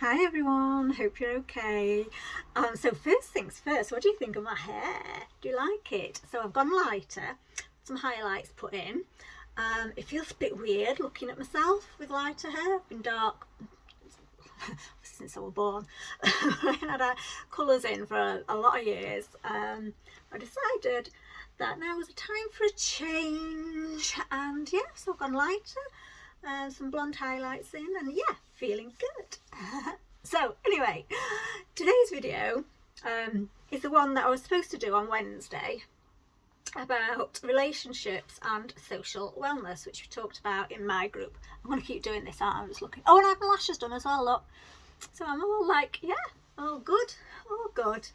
Hi everyone, hope you're okay. So first things first, what do you think of my hair? Do you like it? So I've gone lighter, some highlights put in. It feels a bit weird looking at myself with lighter hair. I've been dark since I was born. I had colours in for a lot of years. I decided that now was a time for a change, and yeah, so I've gone lighter, some blonde highlights in, and yeah, feeling good. So anyway, today's video is the one that I was supposed to do on Wednesday about relationships and social wellness, which we talked about in my group. I'm going to keep doing this, aren't I? I'm just looking. Oh, and I have my lashes done as well, look. So I'm all like, yeah, all good, all good.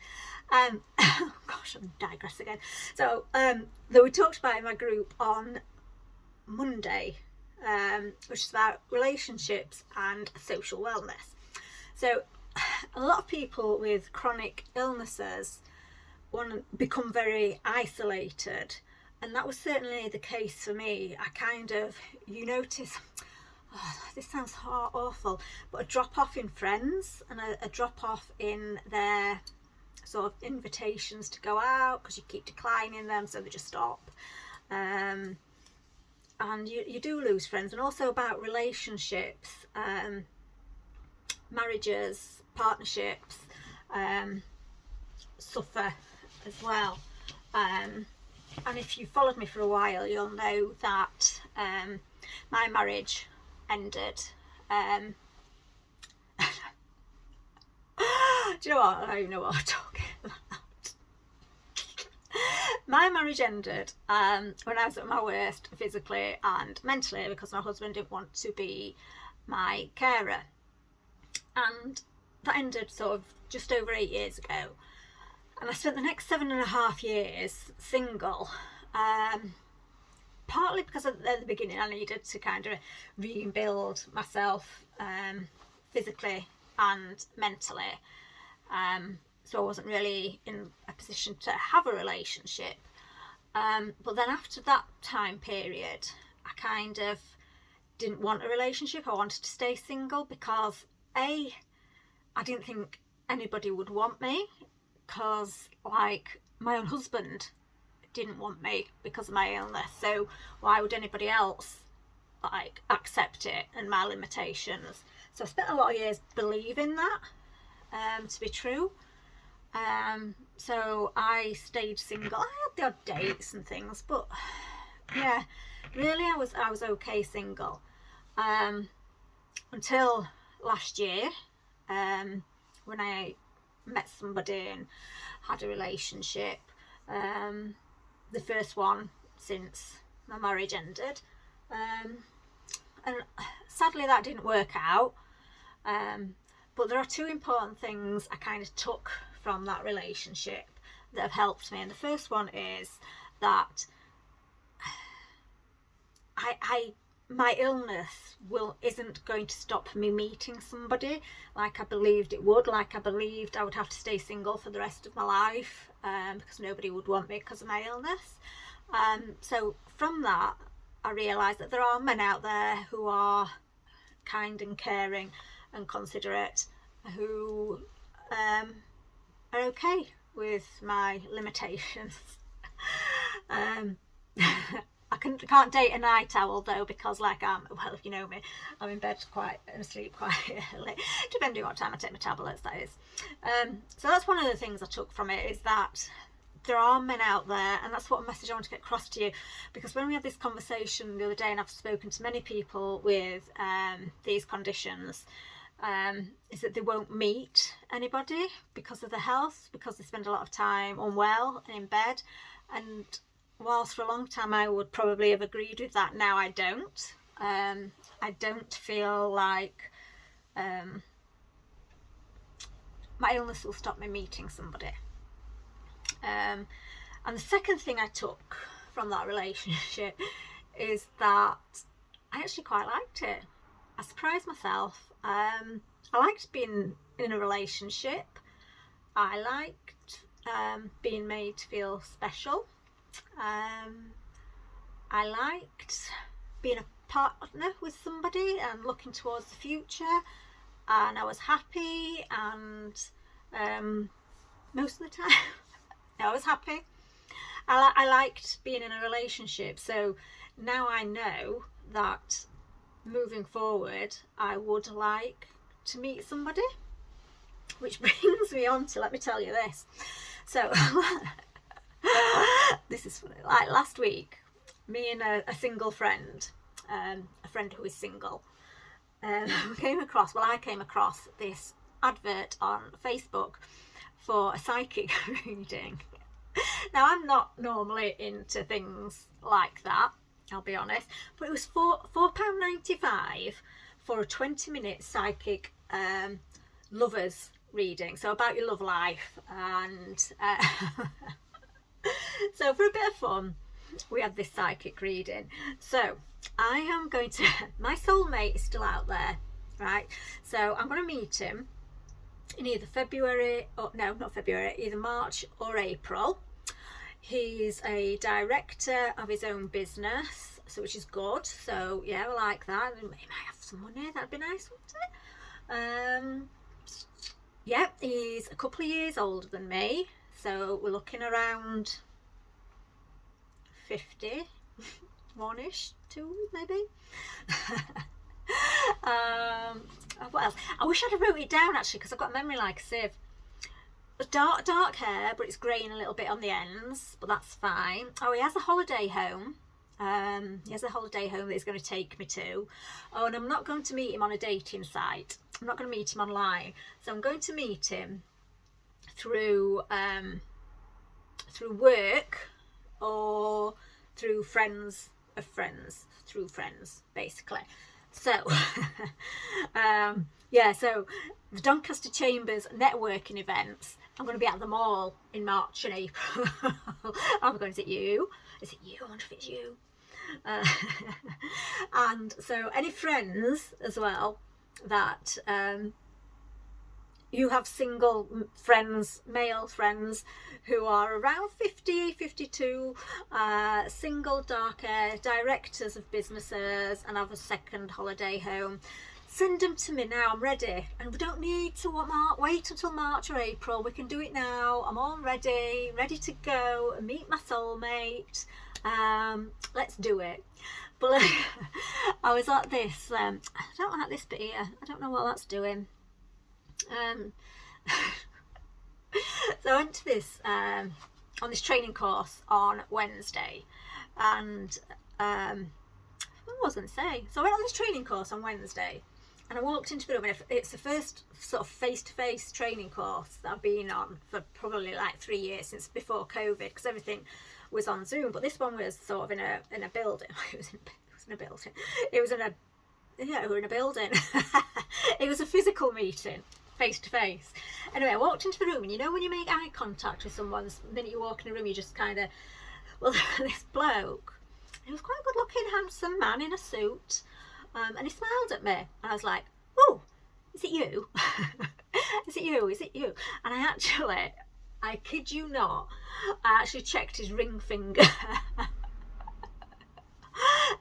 Gosh, I'm digress again. So though we talked about in my group on Monday, which is about relationships and social wellness. So a lot of people with chronic illnesses want to become very isolated, and that was certainly the case for me. I kind of, you notice, this sounds awful, but a drop off in friends and a drop off in their sort of invitations to go out because you keep declining them, so they just stop. And you do lose friends. And also about relationships, marriages, partnerships suffer as well. And if you followed me for a while, you'll know that my marriage ended. Do you know what? I don't even know what I'm talking about. My marriage ended when I was at my worst physically and mentally, because my husband didn't want to be my carer. And that ended sort of just over 8 years ago. And I spent the next 7.5 years single, partly because at the beginning I needed to kind of rebuild myself physically and mentally. So I wasn't really in a position to have a relationship. But then after that time period, I kind of didn't want a relationship. I wanted to stay single because I didn't think anybody would want me, because like my own husband didn't want me because of my illness. So why would anybody else like accept it and my limitations? So I spent a lot of years believing that to be true. So I stayed single. I had the odd dates and things, but yeah, really I was okay single until last year, when I met somebody and had a relationship, the first one since my marriage ended, and sadly that didn't work out. But there are two important things I kind of took from that relationship that have helped me. And the first one is that my illness isn't going to stop me meeting somebody like I believed it would. Like I believed I would have to stay single for the rest of my life because nobody would want me because of my illness. So from that, I realised that there are men out there who are kind and caring and considerate, who are okay with my limitations. I can't date a night owl though, because like well, if you know me, I'm in bed and asleep quite early, depending on what time I take my tablets, that is. So that's one of the things I took from it, is that there are men out there, and that's what message I want to get across to you, because when we had this conversation the other day, and I've spoken to many people with these conditions, is that they won't meet anybody because of their health, because they spend a lot of time unwell and in bed. And whilst for a long time I would probably have agreed with that, now I don't. I don't feel like my illness will stop me meeting somebody. And the second thing I took from that relationship is that I actually quite liked it. I surprised myself. I liked being in a relationship. I liked being made to feel special. I liked being a partner with somebody and looking towards the future. and I was happy, and most of the time I was happy. I liked being in a relationship, so now I know that moving forward I would like to meet somebody, which brings me on to, let me tell you this. So this is funny. Like last week, me and a single friend, a friend who is single, I came across this advert on Facebook for a psychic reading. Now, I'm not normally into things like that, I'll be honest, but it was £4.95 for a 20-minute psychic lovers reading, so about your love life. And so for a bit of fun, we had this psychic reading. So I am going to, my soulmate is still out there, right? So I'm going to meet him in either either March or April. He's a director of his own business, so which is good. So yeah, I like that. He might have some money, that'd be nice, wouldn't it? Yeah, he's a couple of years older than me, so we're looking around 50, one-ish, two maybe. What else? I wish I'd have wrote it down actually, because I've got a memory like a sieve. Dark hair, but it's greying a little bit on the ends, but that's fine. Oh, he has a holiday home. He has a holiday home that he's going to take me to. Oh, and I'm not going to meet him on a dating site. I'm not going to meet him online. So I'm going to meet him through work, or through friends of friends, through friends, basically. So, yeah, so the Doncaster Chambers networking events, I'm going to be at them all in March and April. I'm going, is it you? Is it you? I wonder if it's you. And so any friends as well that you have single friends, male friends who are around 50, 52, single, dark hair, directors of businesses and have a second holiday home, send them to me now. I'm ready, and we don't need to wait until March or April. We can do it now. I'm all ready to go and meet my soulmate. Let's do it. But I was like this, I don't like this bit here, I don't know what that's doing. So I went to this on this training course on Wednesday, and what was I going to say? So I went on this training course on Wednesday, and I walked into the room, and it's the first sort of face-to-face training course that I've been on for probably like 3 years, since before COVID, because everything was on Zoom. But this one was sort of in a building. It was in a building. It was in a, yeah, we were in a building. It was a physical meeting, face to face. Anyway, I walked into the room, and you know when you make eye contact with someone, the minute you walk in a room, you just kind of, well, this bloke, he was quite a good looking, handsome man in a suit, and he smiled at me, and I was like, oh, is it you? Is it you? Is it you? And I kid you not, I actually checked his ring finger.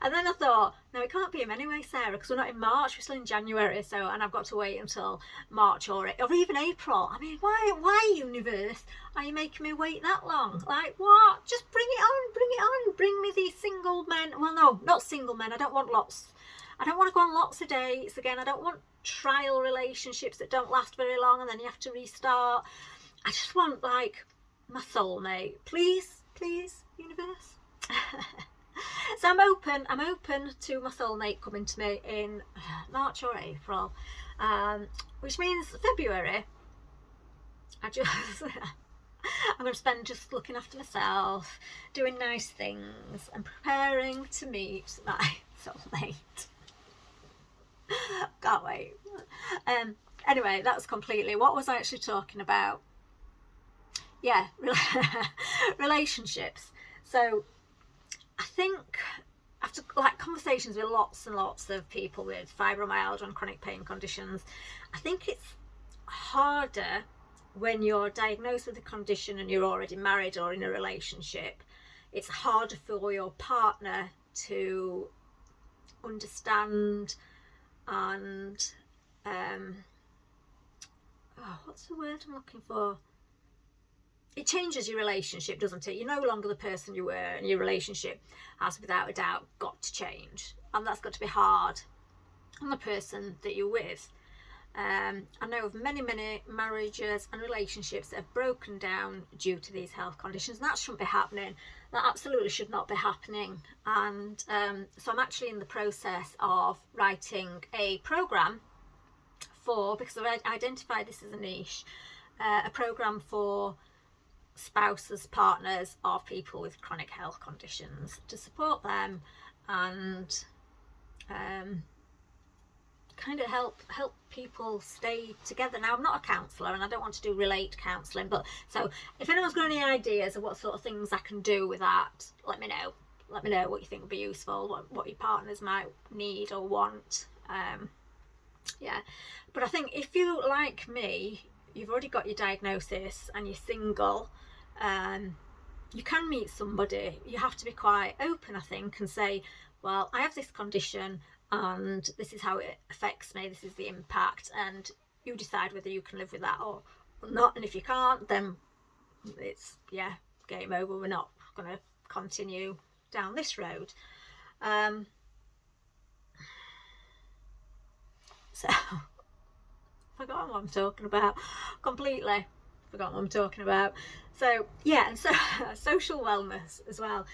And then I thought, no, it can't be him anyway, Sarah, because we're not in March, we're still in January, so, and I've got to wait until March or even April. I mean, why, universe, are you making me wait that long? Like, what? Just bring it on, bring me these single men. Well, no, not single men, I don't want lots. I don't want to go on lots of dates again. I don't want trial relationships that don't last very long and then you have to restart. I just want, like, my soulmate. Please, universe. So I'm open to my soulmate coming to me in March or April, which means February I'm going to spend just looking after myself, doing nice things, and preparing to meet my soulmate. Can't wait. Anyway, that's completely, what was I actually talking about? Yeah, relationships. So I think after like conversations with lots and lots of people with fibromyalgia and chronic pain conditions, I think it's harder when you're diagnosed with a condition and you're already married or in a relationship. It's harder for your partner to understand and what's the word I'm looking for? It changes your relationship, doesn't it? You're no longer the person you were, and your relationship has without a doubt got to change, and that's got to be hard on the person that you're with. I know of many marriages and relationships that have broken down due to these health conditions, and that shouldn't be happening. That absolutely should not be happening. And so I'm actually in the process of writing a program for, because I've identified this as a niche, a program for spouses, partners of people with chronic health conditions, to support them and kind of help people stay together. Now, I'm not a counsellor and I don't want to do relate counselling, but so if anyone's got any ideas of what sort of things I can do with that, let me know what you think would be useful, what your partners might need or want. Yeah, but I think if you, like me, you've already got your diagnosis and you're single, you can meet somebody. You have to be quite open, I think, and say, well, I have this condition and this is how it affects me, this is the impact, and you decide whether you can live with that or not. And if you can't, then it's, yeah, game over. We're not going to continue down this road. So forgotten what I'm talking about completely. Forgotten what I'm talking about. So yeah, and so social wellness as well.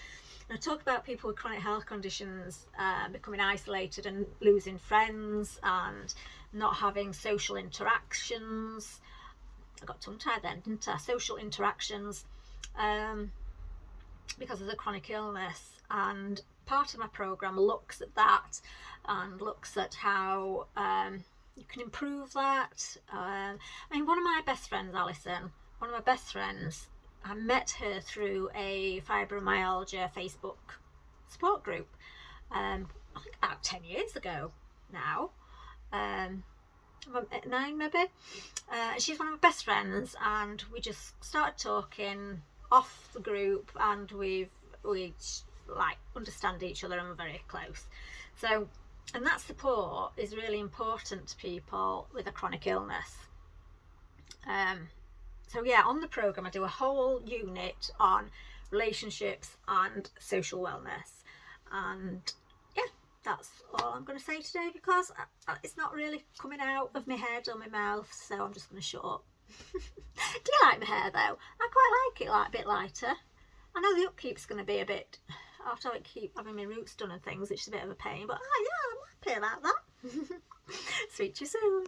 And I talk about people with chronic health conditions becoming isolated and losing friends and not having social interactions. I got tongue-tied then, didn't I? Social interactions because of the chronic illness. And part of my programme looks at that and looks at how you can improve that. I mean, one of my best friends, Alison, I met her through a fibromyalgia Facebook support group, I think about 10 years ago now, 9 maybe. She's one of my best friends, and we just started talking off the group, and we like understand each other and we're very close. So, and that support is really important to people with a chronic illness. So yeah, on the programme I do a whole unit on relationships and social wellness, and yeah, that's all I'm going to say today, because it's not really coming out of my head or my mouth, so I'm just going to shut up. Do you like my hair though? I quite like it like a bit lighter. I know the upkeep's going to be a bit, after I keep having my roots done and things, which is a bit of a pain, but yeah, I'm happy about that. Speak to you soon.